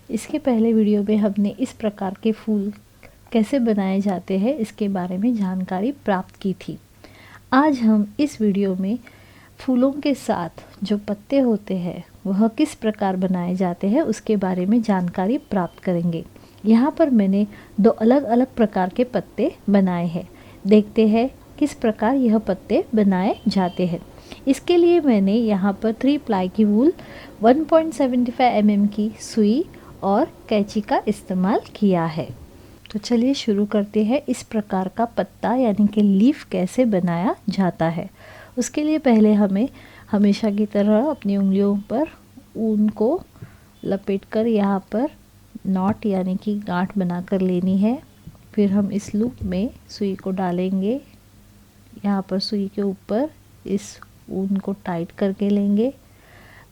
इसके पहले वीडियो में हमने इस प्रकार के फूल कैसे बनाए जाते हैं इसके बारे में जानकारी प्राप्त की थी। आज हम इस वीडियो में फूलों के साथ जो पत्ते होते हैं वह किस प्रकार बनाए जाते हैं उसके बारे में जानकारी प्राप्त करेंगे। यहाँ पर मैंने दो अलग अलग प्रकार के पत्ते बनाए हैं। देखते हैं किस प्रकार यह पत्ते बनाए जाते हैं। इसके लिए मैंने यहाँ पर 3 प्लाई की वूल, 1.75 mm की सुई और कैंची का इस्तेमाल किया है। तो चलिए शुरू करते हैं इस प्रकार का पत्ता यानी कि लीफ कैसे बनाया जाता है। उसके लिए पहले हमें हमेशा की तरह अपनी उंगलियों पर ऊन को लपेटकर यहाँ पर नॉट यानी कि गांठ बनाकर लेनी है। फिर हम इस लूप में सुई को डालेंगे। यहाँ पर सुई के ऊपर इस ऊन को टाइट करके लेंगे।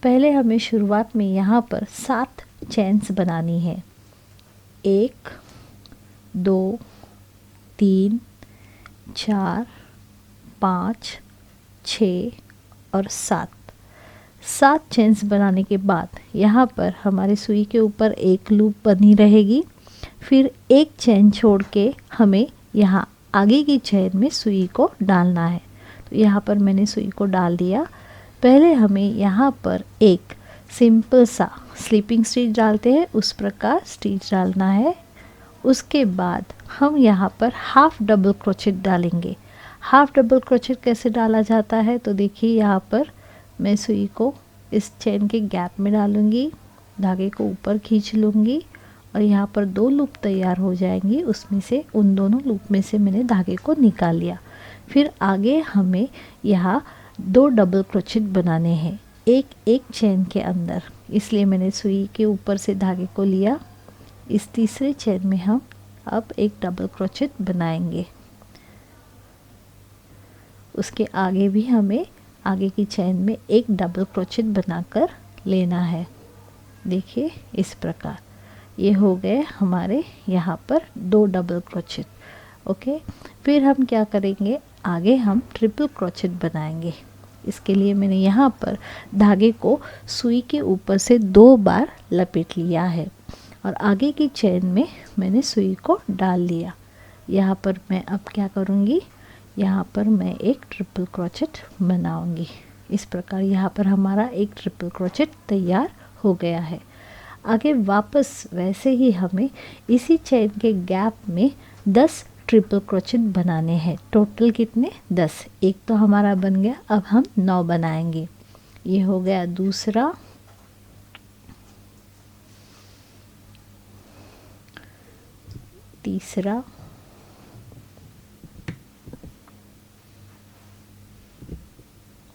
पहले हमें शुरुआत में यहाँ पर 7 चेन्स बनानी है। 1 2 3 4 5 6 और 7 चेन्स बनाने के बाद यहाँ पर हमारी सुई के ऊपर एक लूप बनी रहेगी। फिर एक चेन छोड़ के हमें यहाँ आगे की चेन में सुई को डालना है। तो यहाँ पर मैंने सुई को डाल दिया। पहले हमें यहाँ पर एक सिंपल सा स्लीपिंग स्टिच डालते हैं उस प्रकार स्टिच डालना है। उसके बाद हम यहाँ पर हाफ डबल क्रोचेट डालेंगे। हाफ डबल क्रोचेट कैसे डाला जाता है तो देखिए, यहाँ पर मैं सुई को इस चेन के गैप में डालूंगी, धागे को ऊपर खींच लूँगी और यहाँ पर 2 लूप तैयार हो जाएंगी। उसमें से उन दोनों लूप में से मैंने धागे को निकाल लिया। फिर आगे हमें यहाँ 2 डबल क्रोचेट बनाने हैं एक चेन के अंदर, इसलिए मैंने सुई के ऊपर से धागे को लिया। इस तीसरे चेन में हम अब एक डबल क्रोचेट बनाएंगे। उसके आगे भी हमें आगे की चेन में एक डबल क्रोचेट बनाकर लेना है। देखिए इस प्रकार ये हो गए हमारे यहाँ पर 2 डबल क्रोचेट। ओके, फिर हम क्या करेंगे, आगे हम ट्रिपल क्रोचेट बनाएंगे। इसके लिए मैंने यहाँ पर धागे को सुई के ऊपर से 2 बार लपेट लिया है और आगे की चेन में मैंने सुई को डाल लिया। यहाँ पर मैं अब क्या करूँगी, यहाँ पर मैं एक ट्रिपल क्रोचेट बनाऊँगी। इस प्रकार यहाँ पर हमारा एक ट्रिपल क्रोचेट तैयार हो गया है। आगे वापस वैसे ही हमें इसी चेन के गैप में 10 ट्रिपल क्रोचेट बनाने हैं। टोटल कितने, 10। एक तो हमारा बन गया, अब हम 9 बनाएंगे। ये हो गया दूसरा, तीसरा,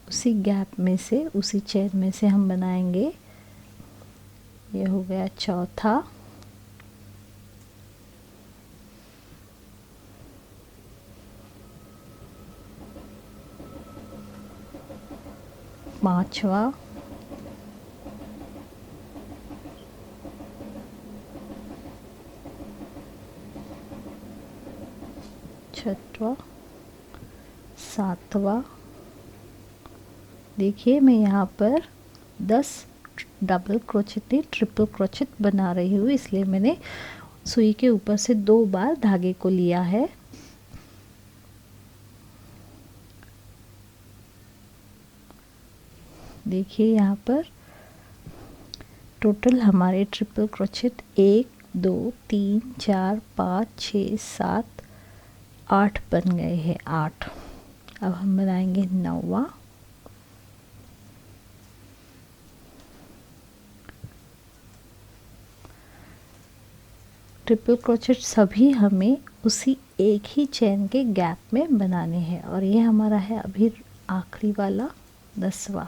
उसी गैप में से उसी चेन में से हम बनाएंगे। ये हो गया चौथा, पांचवा, छठवा, सातवां। देखिए मैं यहाँ पर 10 डबल क्रोचेट नहीं ट्रिपल क्रोचेट बना रही हूँ, इसलिए मैंने सुई के ऊपर से 2 बार धागे को लिया है। देखिए यहाँ पर टोटल हमारे ट्रिपल क्रोचेट 1 2 3 4 5 6 7 8 बन गए हैं। 8। अब हम बनाएंगे 9वां, ट्रिपल क्रोचेट सभी हमें उसी एक ही चेन के गैप में बनाने हैं और ये हमारा है अभी आखिरी वाला 10वां।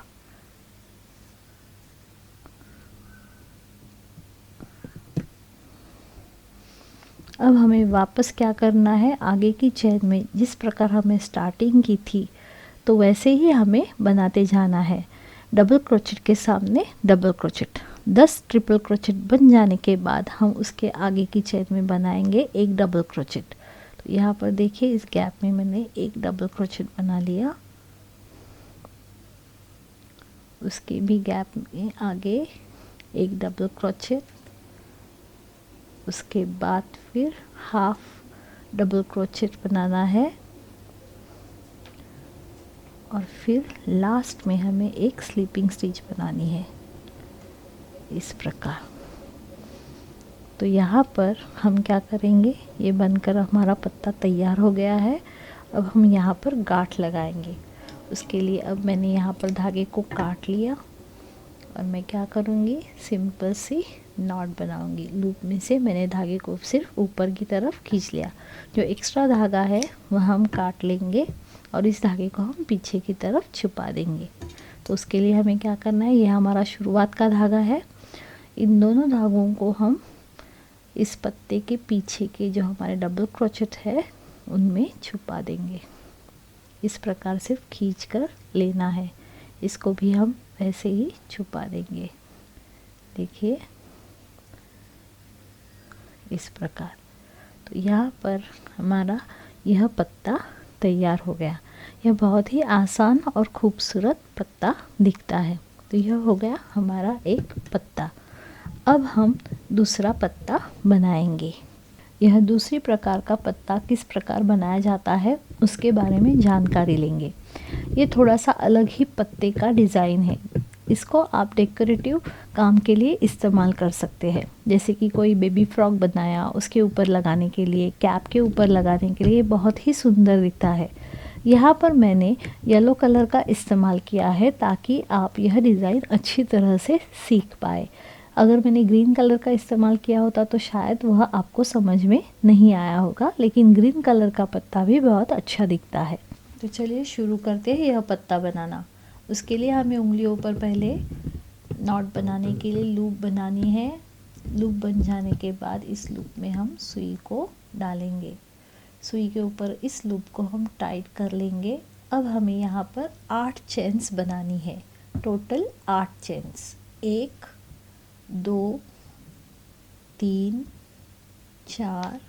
अब हमें वापस क्या करना है, आगे की चेन में जिस प्रकार हमें स्टार्टिंग की थी तो वैसे ही हमें बनाते जाना है। डबल क्रोचेट के सामने डबल क्रोचेट। 10 ट्रिपल क्रोचेट बन जाने के बाद हम उसके आगे की चेन में बनाएंगे एक डबल क्रोचेट। तो यहाँ पर देखिए इस गैप में मैंने एक डबल क्रोचेट बना लिया। उसके भी गैप में आगे एक डबल क्रोचेट, उसके बाद फिर हाफ डबल क्रोचेट बनाना है और फिर लास्ट में हमें एक स्लीपिंग स्टिच बनानी है इस प्रकार। तो यहाँ पर हम क्या करेंगे, ये बनकर हमारा पत्ता तैयार हो गया है। अब हम यहाँ पर गांठ लगाएंगे। उसके लिए अब मैंने यहाँ पर धागे को काट लिया और मैं क्या करूँगी, सिंपल सी नॉट बनाऊँगी। लूप में से मैंने धागे को सिर्फ ऊपर की तरफ खींच लिया। जो एक्स्ट्रा धागा है वह हम काट लेंगे और इस धागे को हम पीछे की तरफ छुपा देंगे। तो उसके लिए हमें क्या करना है, ये हमारा शुरुआत का धागा है। इन दोनों धागों को हम इस पत्ते के पीछे के जो हमारे डबल क्रोचेट है उनमें छुपा देंगे। इस प्रकार सिर्फ खींच कर लेना है। इसको भी हम ऐसे ही छुपा देंगे। देखिए इस प्रकार। तो यहाँ पर हमारा यह पत्ता तैयार हो गया। यह बहुत ही आसान और खूबसूरत पत्ता दिखता है। तो यह हो गया हमारा एक पत्ता। अब हम दूसरा पत्ता बनाएंगे। यह दूसरी प्रकार का पत्ता किस प्रकार बनाया जाता है उसके बारे में जानकारी लेंगे। ये थोड़ा सा अलग ही पत्ते का डिज़ाइन है। इसको आप डेकोरेटिव काम के लिए इस्तेमाल कर सकते हैं। जैसे कि कोई बेबी फ्रॉक बनाया, उसके ऊपर लगाने के लिए, कैप के ऊपर लगाने के लिए बहुत ही सुंदर दिखता है। यहाँ पर मैंने येलो कलर का इस्तेमाल किया है ताकि आप यह डिज़ाइन अच्छी तरह से सीख पाए। अगर मैंने ग्रीन कलर का इस्तेमाल किया होता तो शायद वह आपको समझ में नहीं आया होगा, लेकिन ग्रीन कलर का पत्ता भी बहुत अच्छा दिखता है। तो चलिए शुरू करते हैं यह पत्ता बनाना। उसके लिए हमें उंगलियों पर पहले नॉट बनाने के लिए लूप बनानी है। लूप बन जाने के बाद इस लूप में हम सुई को डालेंगे। सुई के ऊपर इस लूप को हम टाइट कर लेंगे। अब हमें यहाँ पर 8 चेन्स बनानी है। टोटल 8 चेन्स, 1 2 3 4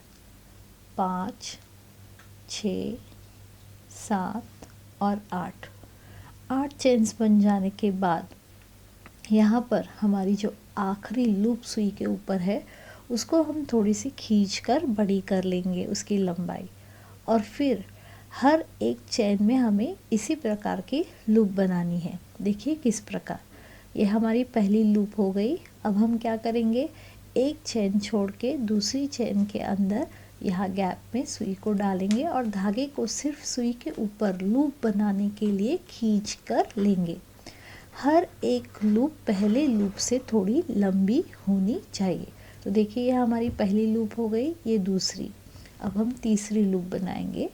5 6 7 और 8 चेन्स बन जाने के बाद यहाँ पर हमारी जो आखिरी लूप सुई के ऊपर है उसको हम थोड़ी सी खींचकर बड़ी कर लेंगे, उसकी लंबाई। और फिर हर एक चेन में हमें इसी प्रकार की लूप बनानी है। देखिए किस प्रकार। ये हमारी पहली लूप हो गई। अब हम क्या करेंगे, एक चेन छोड़ के दूसरी चेन के अंदर यहाँ गैप में सुई को डालेंगे और धागे को सिर्फ सुई के ऊपर लूप बनाने के लिए खींच कर लेंगे। हर एक लूप पहले लूप से थोड़ी लंबी होनी चाहिए। तो देखिए ये हमारी पहली लूप हो गई, ये दूसरी। अब हम तीसरी लूप बनाएंगे।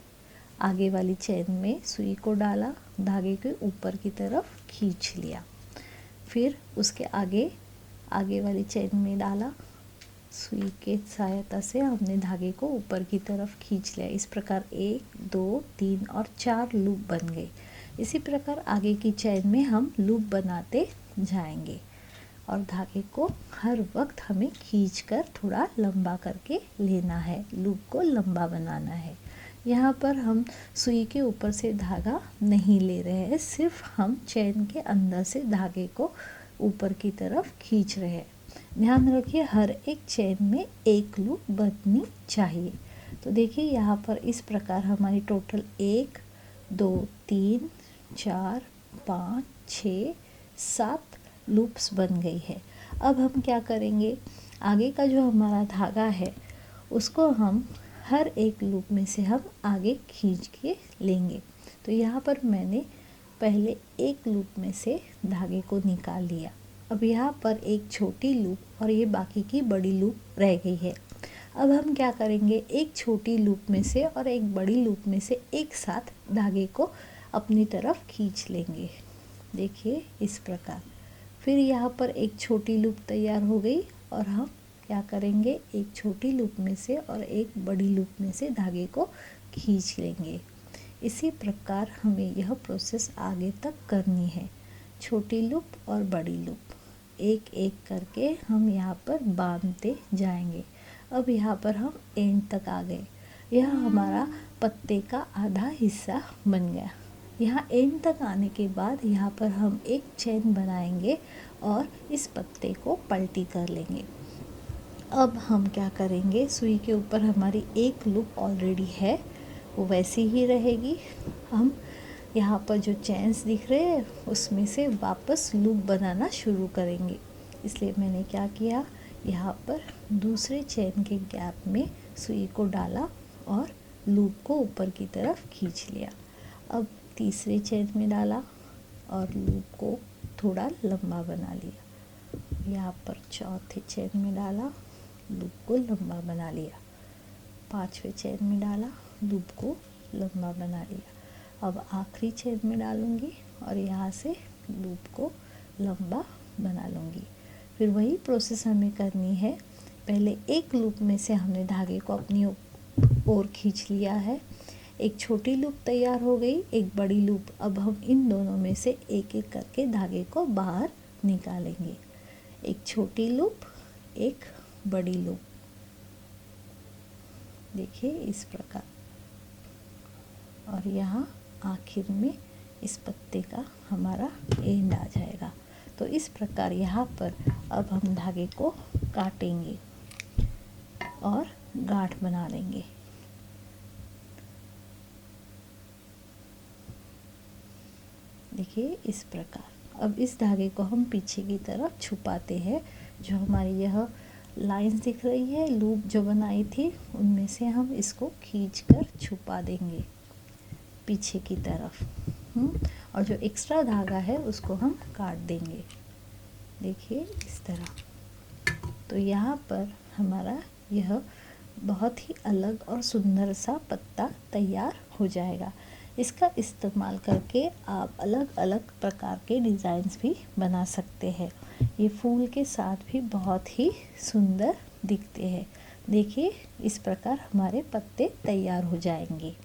आगे वाली चेन में सुई को डाला, धागे के ऊपर की तरफ खींच लिया। फिर उसके आगे वाली चेन में डाला, सुई के सहायता से हमने धागे को ऊपर की तरफ खींच लिया। इस प्रकार 1 2 3 और 4 लूप बन गए। इसी प्रकार आगे की चेन में हम लूप बनाते जाएंगे और धागे को हर वक्त हमें खींचकर थोड़ा लंबा करके लेना है, लूप को लंबा बनाना है। यहाँ पर हम सुई के ऊपर से धागा नहीं ले रहे हैं, सिर्फ हम चेन के अंदर से धागे को ऊपर की तरफ खींच रहे हैं। ध्यान रखिए हर एक चेन में एक लूप बननी चाहिए। तो देखिए यहाँ पर इस प्रकार हमारी टोटल 1 2 3 4 5 6 7 लूप्स बन गई है। अब हम क्या करेंगे, आगे का जो हमारा धागा है उसको हम हर एक लूप में से हम आगे खींच के लेंगे। तो यहाँ पर मैंने पहले एक लूप में से धागे को निकाल लिया। अब यहाँ पर एक छोटी लूप और ये बाकी की बड़ी लूप रह गई है। अब हम क्या करेंगे, एक छोटी लूप में से और एक बड़ी लूप में से एक साथ धागे को अपनी तरफ खींच लेंगे। देखिए इस प्रकार। फिर यहाँ पर एक छोटी लूप तैयार हो गई और हम क्या करेंगे, एक छोटी लूप में से और एक बड़ी लूप में से धागे को खींच लेंगे। इसी प्रकार हमें यह प्रोसेस आगे तक करनी है। छोटी लूप और बड़ी लूप एक एक करके हम यहाँ पर बांधते जाएंगे। अब यहाँ पर हम एंड तक आ गए। यह हमारा पत्ते का आधा हिस्सा बन गया। यहाँ एंड तक आने के बाद यहाँ पर हम एक चेन बनाएंगे और इस पत्ते को पलटी कर लेंगे। अब हम क्या करेंगे, सुई के ऊपर हमारी एक लूप ऑलरेडी है, वो वैसी ही रहेगी। हम यहाँ पर जो चेन्स दिख रहे हैं उसमें से वापस लूप बनाना शुरू करेंगे। इसलिए मैंने क्या किया, यहाँ पर दूसरे चेन के गैप में सुई को डाला और लूप को ऊपर की तरफ खींच लिया। अब तीसरे चेन में डाला और लूप को थोड़ा लंबा बना लिया। यहाँ पर चौथे चेन में डाला, लूप को लंबा बना लिया। पांचवें चेन में डाला, लूप को लंबा बना लिया। अब आखिरी चेन में डालूंगी और यहाँ से लूप को लंबा बना लूँगी। फिर वही प्रोसेस हमें करनी है। पहले एक लूप में से हमने धागे को अपनी ओर खींच लिया है, एक छोटी लूप तैयार हो गई, एक बड़ी लूप। अब हम इन दोनों में से एक एक करके धागे को बाहर निकालेंगे। एक छोटी लूप, एक बड़ी लूप, देखिए इस प्रकार। और यहाँ आखिर में इस पत्ते का हमारा एंड आ जाएगा। तो इस प्रकार यहाँ पर अब हम धागे को काटेंगे और गांठ बना लेंगे। देखिए इस प्रकार। अब इस धागे को हम पीछे की तरफ छुपाते हैं। जो हमारी यह लाइंस दिख रही है, लूप जो बनाई थी, उनमें से हम इसको खींचकर छुपा देंगे पीछे की तरफ। और जो एक्स्ट्रा धागा है उसको हम काट देंगे, देखिए इस तरह। तो यहाँ पर हमारा यह बहुत ही अलग और सुंदर सा पत्ता तैयार हो जाएगा। इसका इस्तेमाल करके आप अलग अलग प्रकार के डिज़ाइंस भी बना सकते हैं। ये फूल के साथ भी बहुत ही सुंदर दिखते हैं। देखिए इस प्रकार हमारे पत्ते तैयार हो जाएंगे।